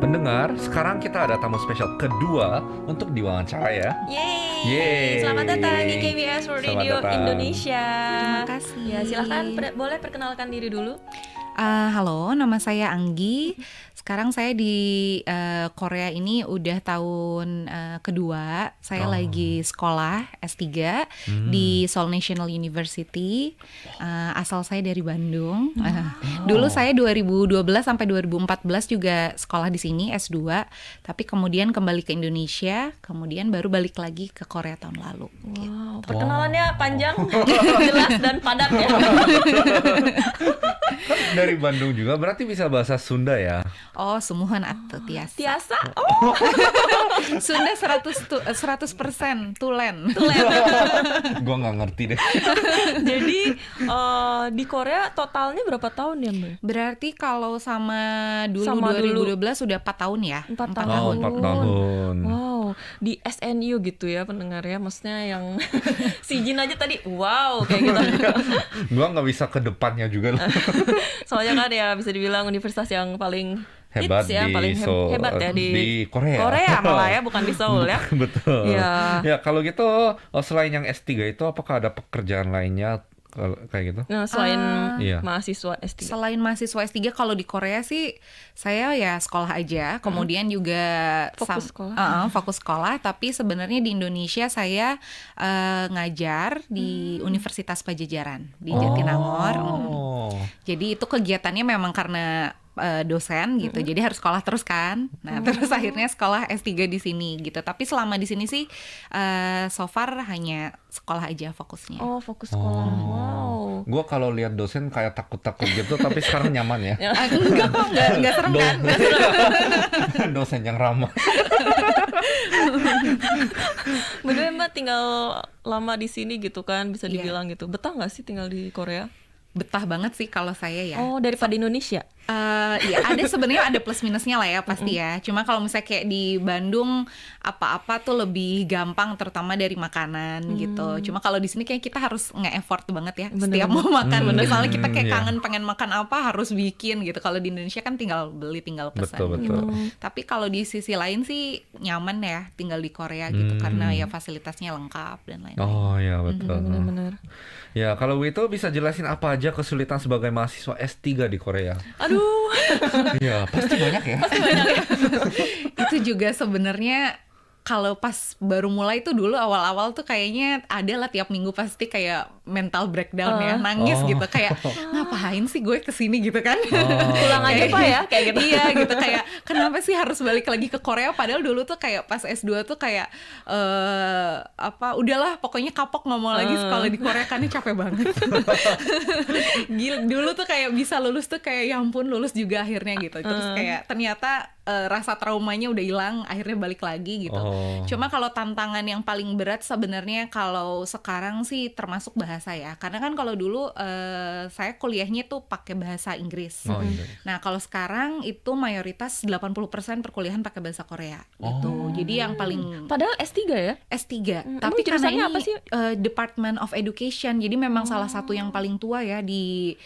pendengar, sekarang kita ada tamu spesial kedua untuk diwawancara ya. Yeay. Selamat datang di KBS World Selamat Radio datang. Indonesia. Terima kasih. Ya, silahkan boleh perkenalkan diri dulu. Halo, nama saya Anggi. Sekarang saya di Korea ini udah tahun kedua. Saya lagi sekolah S3 di Seoul National University. Asal saya dari Bandung. Dulu saya 2012 sampai 2014 juga sekolah di sini S2. Tapi kemudian kembali ke Indonesia, kemudian baru balik lagi ke Korea tahun lalu. Wow, perkenalannya panjang, jelas dan padat ya. Dari Bandung juga, berarti bisa bahasa Sunda ya? Oh, sumuhan atau tiasa. Tiasa. Sunda 100% tulen. Gua nggak ngerti deh. Jadi di Korea totalnya berapa tahun ya, Mbak? Berarti kalau sama dulu Sama 2012 sudah 4 tahun ya? 4 Oh, tahun. 4 tahun. Wow, di SNU gitu ya pendengar ya, maksudnya yang si Jin aja tadi, wow kayak gitu. Gua nggak bisa ke depannya juga loh. Soalnya kan ya bisa dibilang universitas yang paling Hebat hits ya, di paling Seoul, hebat ya di Korea. Korea malah ya, bukan di Seoul ya. Betul. Iya. Ya kalau gitu, selain yang S3 itu, apakah ada pekerjaan lainnya kayak gitu? Nah, selain Iya. mahasiswa S3. Selain mahasiswa S3, kalau di Korea sih saya ya sekolah aja, kemudian juga Fokus sekolah. fokus sekolah, tapi sebenarnya di Indonesia saya ngajar di Universitas Padjadjaran di Jatinangor. Oh. Jadi itu kegiatannya memang karena dosen gitu, jadi harus sekolah terus kan. Nah, terus akhirnya sekolah S3 di sini gitu. Tapi selama di sini sih so far hanya sekolah aja fokusnya. Oh, fokus sekolah. Wow. Gua kalau lihat dosen kayak takut-takut gitu, tapi sekarang nyaman ya. Enggak kok, enggak serem kan? Dosen yang ramah. Bener Mbak tinggal lama di sini gitu kan, bisa Iya. dibilang gitu. Betah nggak sih tinggal di Korea? Betah banget sih kalau saya ya. Oh, daripada Indonesia. Ya ada sebenarnya ada plus minusnya lah ya pasti ya. Cuma kalau misalnya kayak di Bandung apa-apa tuh lebih gampang, terutama dari makanan gitu. Cuma kalau di sini kayak kita harus nge-effort banget ya. Setiap mau makan, misalnya kita kayak kangen pengen makan apa harus bikin gitu. Kalau di Indonesia kan tinggal beli, tinggal pesan Betul, gitu. betul. Tapi kalau di sisi lain sih nyaman ya tinggal di Korea gitu, karena ya fasilitasnya lengkap dan lain-lain. Oh ya betul. Bener-bener. Ya kalau itu bisa jelasin apa aja kesulitan sebagai mahasiswa S3 di Korea? Aduh. Iya pasti banyak ya. Itu juga sebenarnya kalau pas baru mulai tuh dulu awal-awal tuh kayaknya ada lah tiap minggu pasti kayak mental breakdown ya, nangis gitu, kayak ngapain sih gue kesini gitu kan. Pulang aja Pak ya, kayak gitu. Iya gitu, kayak kenapa sih harus balik lagi ke Korea, padahal dulu tuh kayak pas S2 tuh kayak udahlah pokoknya kapok nggak mau lagi sekolah di Korea kan, ini capek banget. Gila, dulu tuh kayak bisa lulus tuh kayak ya ampun lulus juga akhirnya gitu. Terus kayak ternyata rasa traumanya udah hilang, akhirnya balik lagi gitu. Cuma kalau tantangan yang paling berat sebenarnya kalau sekarang sih termasuk bahasa ya. Karena kan kalau dulu saya kuliahnya tuh pakai bahasa Inggris. Nah, kalau sekarang itu mayoritas 80% perkuliahan pakai bahasa Korea gitu. Jadi yang paling Padahal S3 ya? S3. emang Tapi karena jurusannya ini apa sih? Department of Education. Jadi memang salah satu yang paling tua ya di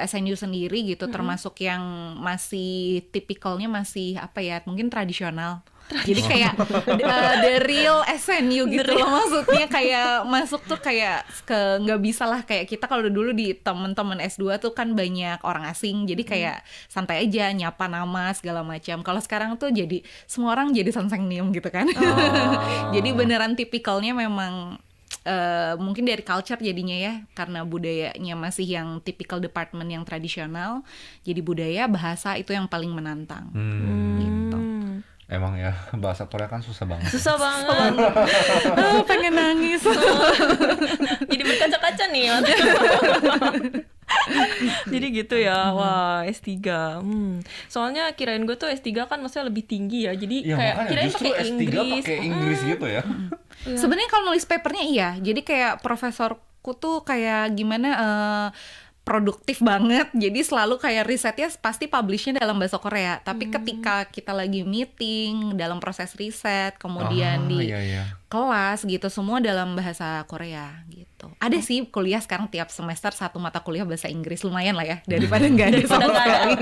SNU sendiri gitu, termasuk yang masih tipikalnya masih apa ya, mungkin tradisional. Jadi kayak the real SNU gitu loh, maksudnya kayak masuk tuh kayak nggak bisa lah kayak kita kalau dulu di teman-teman S2 tuh kan banyak orang asing, jadi kayak santai aja nyapa nama segala macam. Kalau sekarang tuh jadi semua orang jadi sansengnium gitu kan. Jadi beneran tipikalnya memang mungkin dari culture jadinya ya, karena budayanya masih yang typical department yang tradisional, jadi budaya bahasa itu yang paling menantang gitu. Emang ya bahasa Korea kan susah banget. Susah banget. Pengen nangis. Jadi berkaca-kaca nih. Jadi gitu ya. Wah, S3. Soalnya kirain gue tuh S3 kan maksudnya lebih tinggi ya. Jadi Ya kayak makanya kirain justru pakai S3 Inggris. pakai Inggris gitu ya. Sebenarnya kalau nulis papernya iya. Jadi kayak profesorku tuh kayak gimana produktif banget, jadi selalu kayak risetnya pasti publishnya dalam bahasa Korea. Tapi ketika kita lagi meeting, dalam proses riset, kemudian di iya, iya. kelas gitu, semua dalam bahasa Korea gitu. Ada sih kuliah sekarang tiap semester 1 mata kuliah bahasa Inggris, lumayan lah ya, daripada nggak ada sama nggak ada. sekali.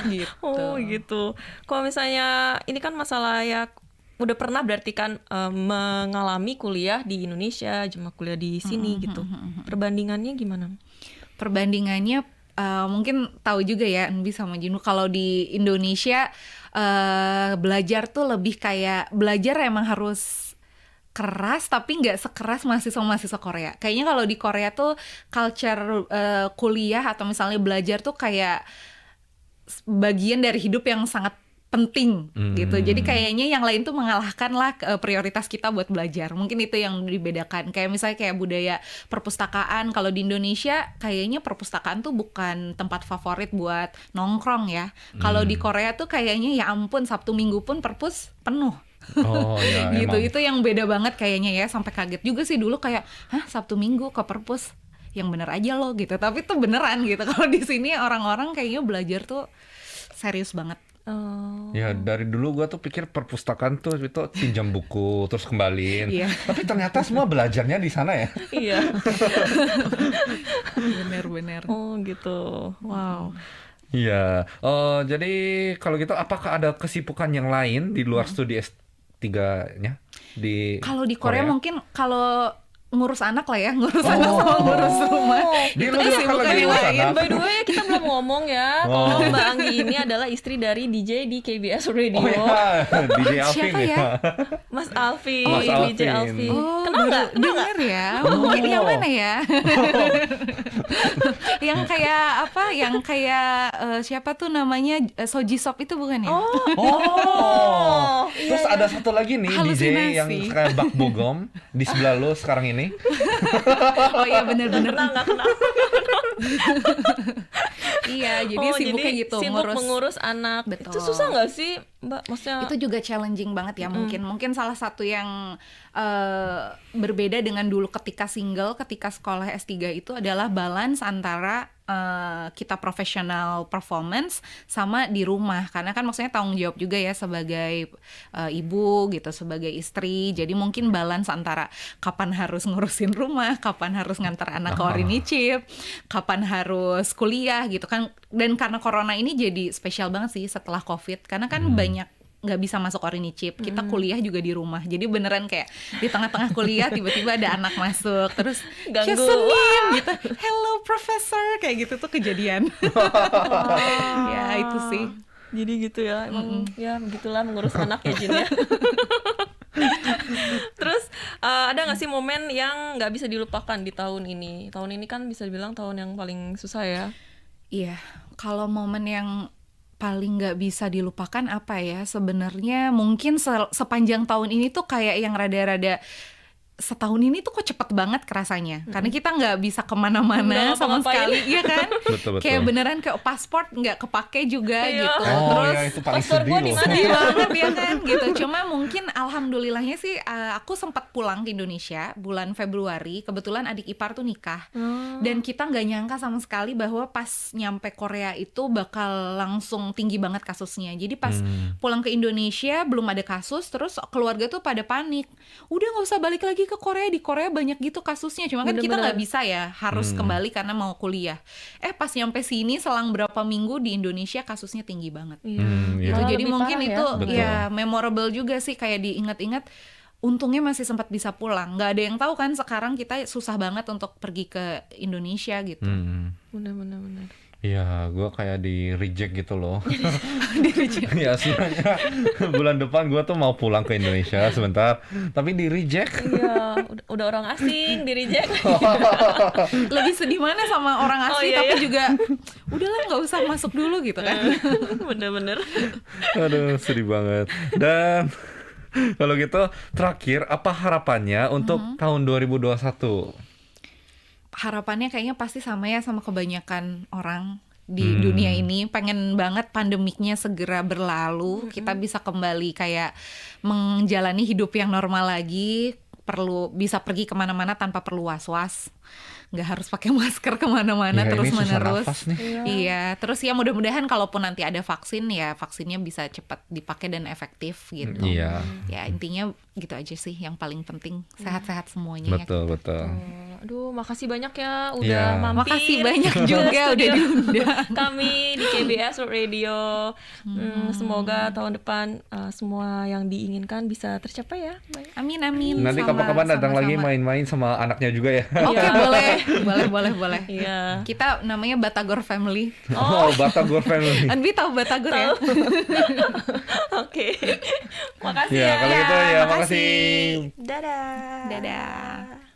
Gitu. Oh gitu. Kalau misalnya ini kan masalah ya udah pernah berarti kan mengalami kuliah di Indonesia, cuma kuliah di sini gitu. Perbandingannya gimana? Perbandingannya mungkin tahu juga ya Enbi sama Jinu, kalau di Indonesia belajar tuh lebih kayak belajar emang harus keras tapi nggak sekeras mahasiswa Korea. Kayaknya kalau di Korea tuh culture kuliah atau misalnya belajar tuh kayak bagian dari hidup yang sangat penting gitu. Jadi kayaknya yang lain tuh mengalahkan lah prioritas kita buat belajar. Mungkin itu yang dibedakan. Kayak misalnya kayak budaya perpustakaan. Kalau di Indonesia kayaknya perpustakaan tuh bukan tempat favorit buat nongkrong ya. Kalau di Korea tuh kayaknya ya ampun, Sabtu Minggu pun perpus penuh. Oh ya, Gitu. emang. Itu yang beda banget kayaknya ya. Sampai kaget juga sih dulu kayak, hah, Sabtu Minggu ke perpus? Yang bener aja loh gitu. Tapi itu beneran gitu. Kalau di sini orang-orang kayaknya belajar tuh serius banget. Oh. Ya dari dulu gua tuh pikir perpustakaan tuh itu pinjam buku terus kembaliin. Iya. Tapi ternyata semua belajarnya di sana ya. Iya. Bener-bener. Oh gitu. Wow. Iya. Jadi kalau gitu apakah ada kesibukan yang lain di luar studi S3-nya di Kalau di Korea mungkin kalau ngurus anak lah ya, ngurus anak sama Oh. ngurus rumah. Dia Itu lu kesibukan lagi yang ngurus lain. anak. By the way, kita belum ngomong ya. Oh. Kalau Mbak Anggi ini adalah istri dari DJ di KBS Radio. Oh ya, DJ Alvin Siapa ya? Mas Alvin, Mas DJ Alvin. Alvin. Oh, Kenal nggak? Kenal nggak? denger ya. Mungkin yang mana ya? Yang kayak apa? Yang kayak siapa tuh namanya Soji Sop itu bukan ya? Oh. Terus Iya, ada satu lagi nih DJ yang Halusinasi. kayak Bak Bogom di sebelah lu sekarang ini. Oh iya bener-bener. Nggak kenal. Iya, jadi sibuknya gitu sibuk ngurus. mengurus anak. Betul. Itu susah nggak sih, Mbak? Maksudnya Itu juga challenging banget ya. Mungkin salah satu yang berbeda dengan dulu ketika single, ketika sekolah S3 itu adalah balance antara kita professional performance sama di rumah, karena kan maksudnya tanggung jawab juga ya sebagai ibu gitu, sebagai istri. Jadi mungkin balance antara kapan harus ngurusin rumah, kapan harus ngantar anak ke Orinichip, kapan harus kuliah gitu kan. Dan karena corona ini jadi spesial banget sih setelah COVID, karena kan banyak nggak bisa masuk Orinichip, kita kuliah juga di rumah. Jadi beneran kayak di tengah-tengah kuliah tiba-tiba ada anak masuk terus Ganggu. Kesenin gitu, hello professor, kayak gitu tuh kejadian. Ya itu sih. jadi gitu ya. Emang ya begitulah mengurus anak ya, Jin ya. Terus ada nggak sih momen yang nggak bisa dilupakan di tahun ini? Tahun ini kan bisa dibilang tahun yang paling susah ya. Iya, kalau momen yang paling nggak bisa dilupakan apa ya? Sebenarnya mungkin sepanjang tahun ini tuh kayak yang rada-rada setahun ini tuh kok cepet banget kerasanya, karena kita nggak bisa kemana-mana Nggak sama ngapa-ngapain. sekali, iya kan? Betul. Kayak beneran kayak paspor nggak kepake juga Iya. gitu. Oh Terus ya itu paling paspor sedih gua di loh. mana sedih banget ya kan gitu. Cuma mungkin alhamdulillahnya sih aku sempat pulang ke Indonesia bulan Februari. Kebetulan adik ipar tuh nikah. Dan kita nggak nyangka sama sekali bahwa pas nyampe Korea itu bakal langsung tinggi banget kasusnya. Jadi pas pulang ke Indonesia belum ada kasus, terus keluarga tuh pada panik. Udah nggak usah balik lagi ke Korea, di Korea banyak gitu kasusnya. Cuma kan kita Bener-bener. nggak bisa ya, harus kembali karena mau kuliah. Pas nyampe sini selang berapa minggu di Indonesia kasusnya tinggi banget. Iya. Iya. Gitu. Malah Jadi lebih mungkin parah itu Betul. ya memorable juga sih, kayak diingat-ingat. Untungnya masih sempat bisa pulang. Nggak ada yang tahu kan sekarang kita susah banget untuk pergi ke Indonesia gitu. Benar. Iya, gue kayak di reject gitu loh. Ya sebenarnya bulan depan gue tuh mau pulang ke Indonesia sebentar, tapi di reject. Iya, udah orang asing di reject. Lebih sedih mana sama orang Oh, asli, iya, tapi iya. juga udahlah nggak usah masuk dulu gitu kan. Bener-bener. Aduh, sedih banget. Dan kalau gitu terakhir apa harapannya untuk tahun 2021? Harapannya kayaknya pasti sama ya sama kebanyakan orang di dunia ini, pengen banget pandemiknya segera berlalu, kita bisa kembali kayak menjalani hidup yang normal lagi. bisa pergi kemana-mana tanpa perlu was-was, nggak harus pakai masker kemana-mana Ya, terus ini susah menerus. nafas nih. Iya, terus ya mudah-mudahan kalaupun nanti ada vaksin ya vaksinnya bisa cepat dipakai dan efektif gitu. Iya. Ya intinya gitu aja sih yang paling penting, sehat-sehat semuanya. Betul, betul. Aduh, makasih banyak ya udah Iya. mampir. Makasih banyak juga ke udah studio diundang. kami di KBS World Radio. Semoga tahun depan semua yang diinginkan bisa tercapai ya. Amin amin. Nanti kapan-kapan datang lagi Sama-sama. main-main sama anaknya juga ya. Oke, boleh. Iya. Kita namanya Batagor Family. Oh, Batagor Family. Anbi tahu Batagor ya? Oke. Makasih Ya, ya. kalau gitu ya, makasih. makasih. Dadah. Dadah.